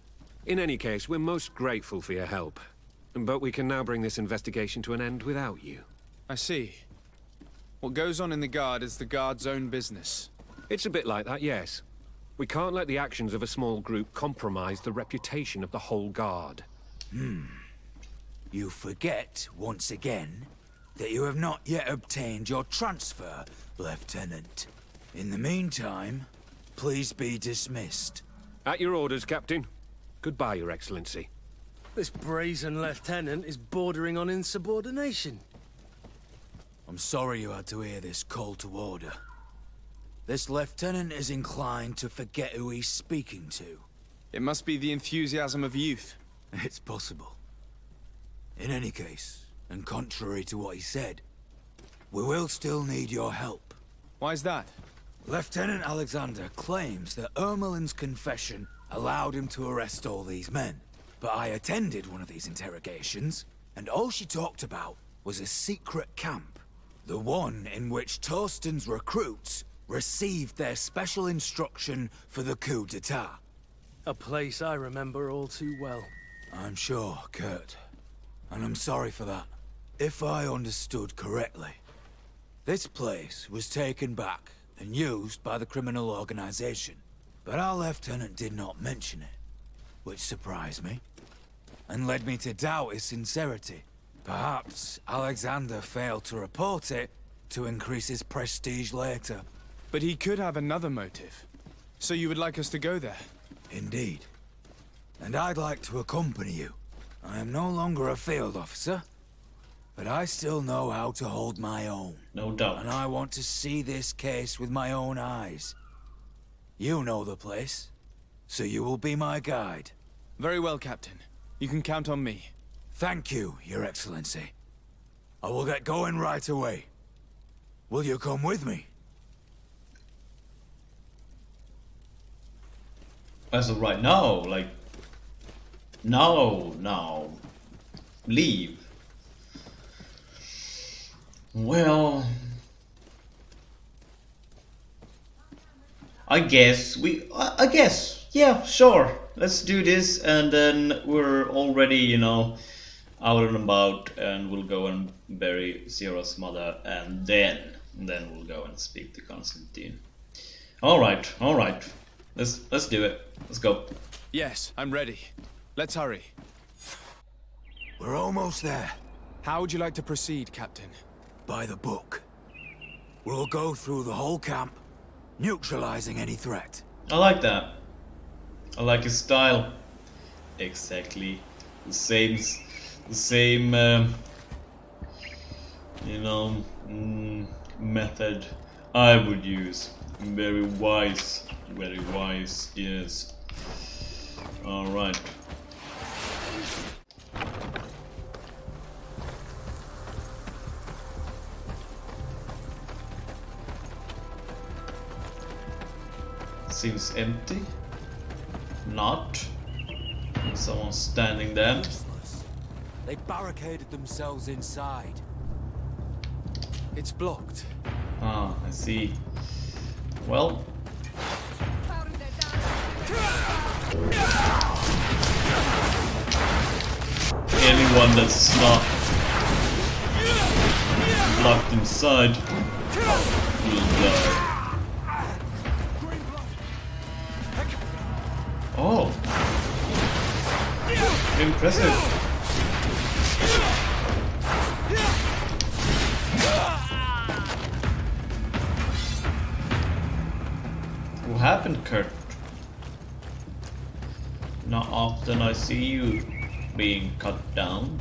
In any case, we're most grateful for your help. But we can now bring this investigation to an end without you. I see. What goes on in the Guard is the Guard's own business. It's a bit like that, yes. We can't let the actions of a small group compromise the reputation of the whole Guard. You forget, once again, that you have not yet obtained your transfer, Lieutenant. In the meantime, please be dismissed. At your orders, Captain. Goodbye, Your Excellency. This brazen lieutenant is bordering on insubordination. I'm sorry you had to hear this call to order. This lieutenant is inclined to forget who he's speaking to. It must be the enthusiasm of youth. It's possible. In any case, and contrary to what he said, we will still need your help. Why's that? Lieutenant Alexander claims that Ermelin's confession allowed him to arrest all these men. But I attended one of these interrogations, and all she talked about was a secret camp. The one in which Torsten's recruits received their special instruction for the coup d'etat. A place I remember all too well. I'm sure, Kurt. And I'm sorry for that. If I understood correctly, this place was taken back and used by the criminal organization. But our lieutenant did not mention it, which surprised me, and led me to doubt his sincerity. Perhaps Alexander failed to report it to increase his prestige later. But he could have another motive. So you would like us to go there? Indeed. And I'd like to accompany you. I am no longer a field officer, but I still know how to hold my own. No doubt. And I want to see this case with my own eyes. You know the place, so you will be my guide. Very well, Captain. You can count on me. Thank you, Your Excellency. I will get going right away. Will you come with me? As of right now, like... No. Leave. Well... I guess, yeah, sure. Let's do this, and then we're already, you know, out and about, and we'll go and bury Zero's mother, and then we'll go and speak to Constantine. All right. Let's do it. Let's go. Yes, I'm ready. Let's hurry. We're almost there. How would you like to proceed, Captain? By the book. We'll go through the whole camp, neutralizing any threat. I like that. I like his style. Exactly. The same you know, method I would use. Very wise, yes. Alright. Seems empty. Not. Someone's standing there. They barricaded themselves inside. It's blocked. Ah, I see. Well. Anyone that's not locked inside will die. Oh. Impressive. What happened, Kurt? Not often I see you being cut down.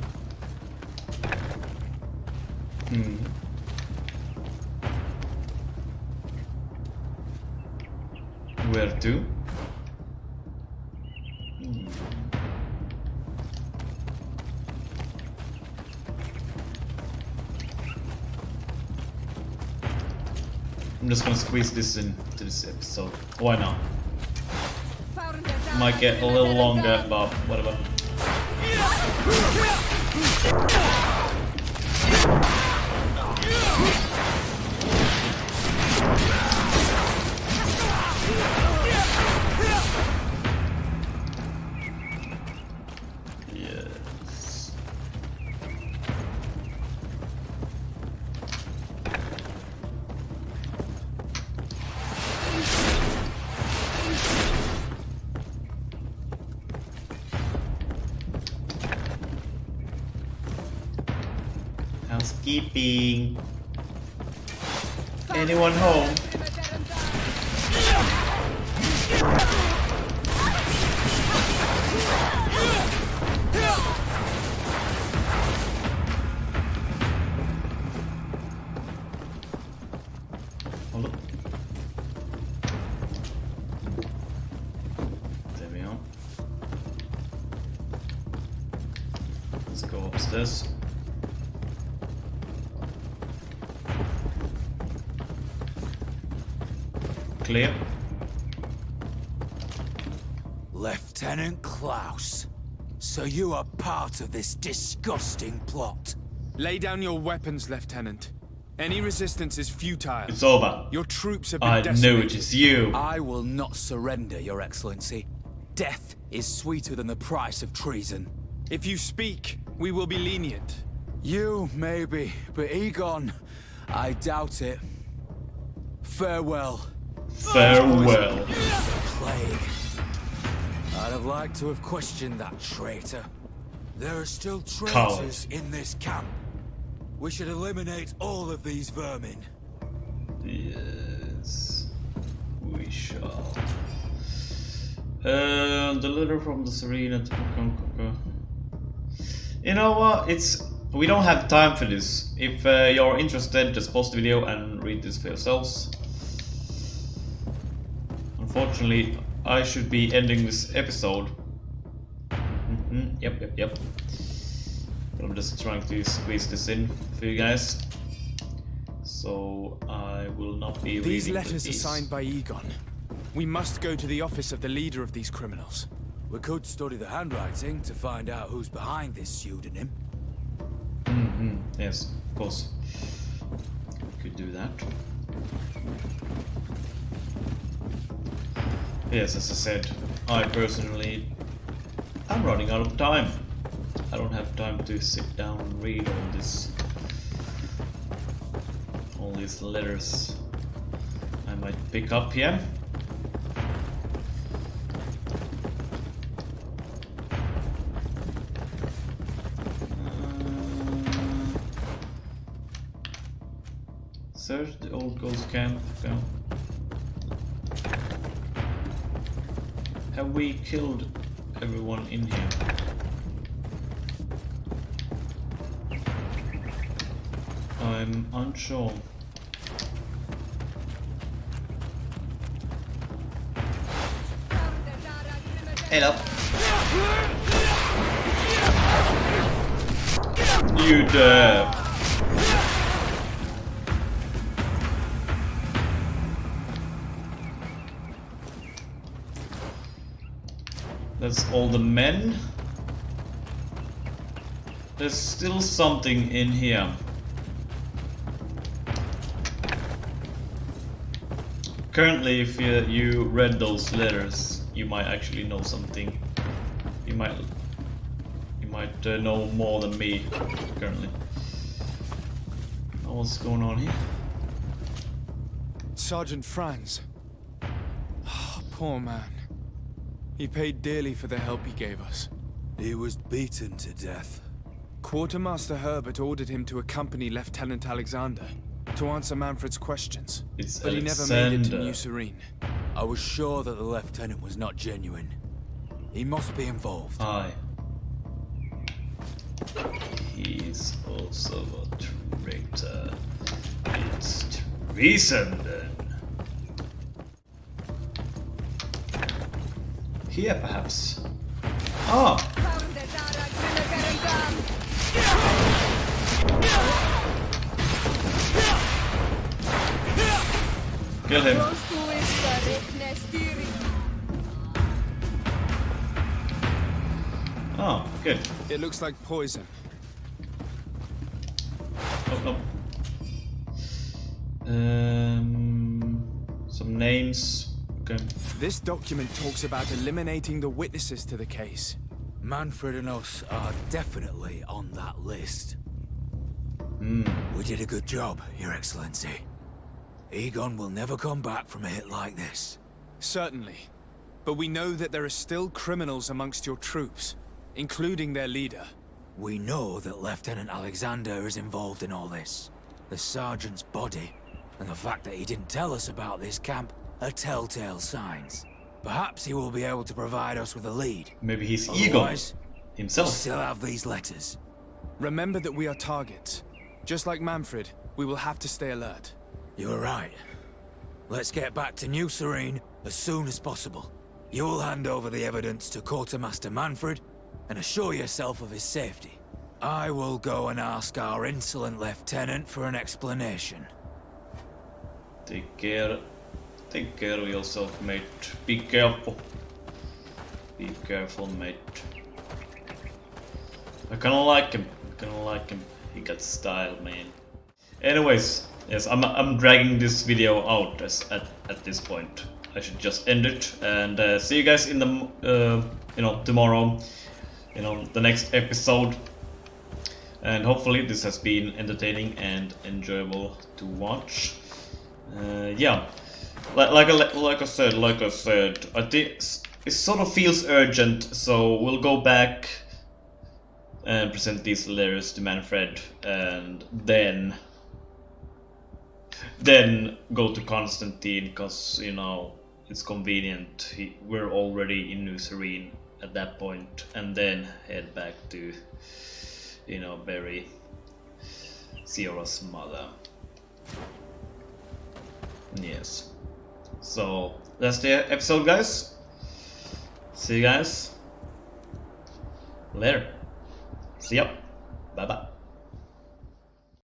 Where to? I'm just gonna squeeze this into this episode. Why not? Might get a little longer, but whatever. Housekeeping. Anyone home? Hold up. There we are. Let's go upstairs. Clear. Lieutenant Klaus, so you are part of this disgusting plot. Lay down your weapons, Lieutenant. Any resistance is futile. It's over. Your troops have been I decimated. know it is you. I will not surrender, Your Excellency. Death is sweeter than the price of treason. If you speak, we will be lenient. You, maybe, but Egon, I doubt it. Farewell. Farewell. Plague. I'd have liked to have questioned that traitor. There are still traitors in this camp. We should eliminate all of these vermin. Yes, we shall. The letter from the Serena to You know what? We don't have time for this. If you're interested, just pause the video and read this for yourselves. Unfortunately, I should be ending this episode. Yep. But I'm just trying to squeeze this in for you guys. So I will not be reading these letters are signed by Egon. We must go to the office of the leader of these criminals. We could study the handwriting to find out who's behind this pseudonym. Yes, of course. We could do that. Yes, as I said, I personally am running out of time. I don't have time to sit down and read all these letters. I might pick up here. Search the old ghost camp. Go. Have we killed everyone in here? I'm unsure. Hello. You dare. That's all the men. There's still something in here. Currently, if you read those letters, you might actually know something. You might know more than me currently. What's going on here? Sergeant Franz. Oh, poor man. He paid dearly for the help he gave us. He was beaten to death. Quartermaster Herbert ordered him to accompany Lieutenant Alexander to answer Manfred's questions. But he never made it to New Serene. I was sure that the lieutenant was not genuine. He must be involved. Aye. He's also a traitor. It's treason then. Here perhaps. Ah! Kill him. Oh, good. It looks like poison. no. Some names. Okay. This document talks about eliminating the witnesses to the case. Manfred and us are definitely on that list. We did a good job, Your Excellency. Egon will never come back from a hit like this. Certainly. But we know that there are still criminals amongst your troops, including their leader. We know that Lieutenant Alexander is involved in all this. The sergeant's body, and the fact that he didn't tell us about this camp, are telltale signs. Perhaps he will be able to provide us with a lead. Maybe he's Egon himself. We still have these letters. Remember that we are targets. Just like Manfred, we will have to stay alert. You're right. Let's get back to New Serene as soon as possible. You'll hand over the evidence to Quartermaster Manfred and assure yourself of his safety. I will go and ask our insolent lieutenant for an explanation. Take care of yourself, mate. Be careful. Be careful, mate. I kinda like him. He got style, man. Anyways, yes, I'm dragging this video out at this point. I should just end it and see you guys in the tomorrow, the next episode. And hopefully this has been entertaining and enjoyable to watch. Yeah, like I said, I think it sort of feels urgent, so we'll go back and present these letters to Manfred, and then go to Constantine, because it's convenient. We're already in New Serene at that point, and then head back to bury Sierra's mother. Yes. So that's the episode, guys. See you guys later. See ya. Bye bye.